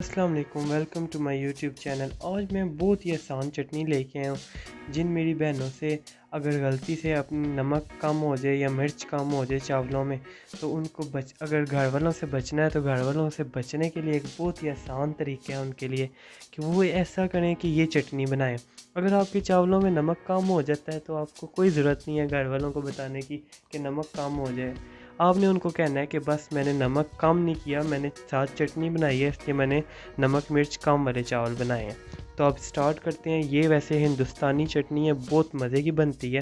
अस्सलाम वालेकुम, welcome to my YouTube channel. आज मैं बहुत ही आसान चटनी लेके आया हूँ। जिन मेरी बहनों से अगर गलती से अपनी नमक कम हो जाए या मिर्च कम हो जाए चावलों में, तो उनको अगर घर वालों से बचना है तो घर वालों से बचने के लिए एक बहुत ही आसान तरीका है उनके लिए कि वो ऐसा करें कि ये चटनी बनाएं। अगर आपके चावलों में नमक कम हो जाता है तो आपको कोई ज़रूरत नहीं है घर वालों को बताने की कि नमक कम हो जाए। आपने उनको कहना है कि बस मैंने नमक कम नहीं किया, मैंने साथ चटनी बनाई है इसलिए मैंने नमक मिर्च कम वाले चावल बनाए हैं। तो अब स्टार्ट करते हैं। ये वैसे हिंदुस्तानी चटनी है, बहुत मज़े की बनती है,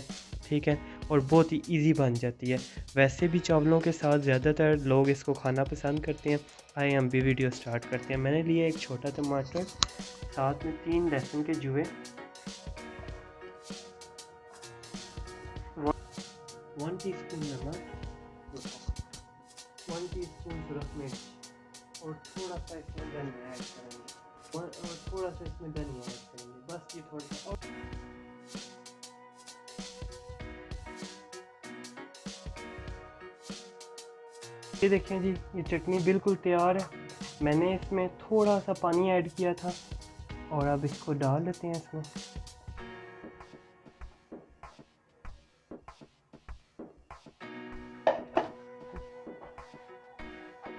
ठीक है, और बहुत ही इजी बन जाती है। वैसे भी चावलों के साथ ज़्यादातर लोग इसको खाना पसंद करते हैं। आइए हम भी वीडियो स्टार्ट करते हैं। मैंने लिया एक छोटा टमाटर, साथ में 3 लहसुन के जुए, 1 टीस्पून नमक, 1 टीस्पून सुरख मिर्च और थोड़ा सा इसमें धनिया ऐड करेंगे और थोड़ा सा इसमें धनिया ऐड करेंगे, बस ये थोड़ा सा। और ये देखें जी, ये चटनी बिल्कुल तैयार है। मैंने इसमें थोड़ा सा पानी ऐड किया था और अब इसको डाल लेते हैं इसमें।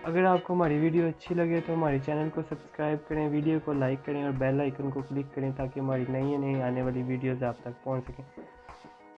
अगर आपको हमारी वीडियो अच्छी लगे तो हमारे चैनल को सब्सक्राइब करें, वीडियो को लाइक करें और बेल आइकन को क्लिक करें ताकि हमारी नई आने वाली वीडियोज़ आप तक पहुंच सकें।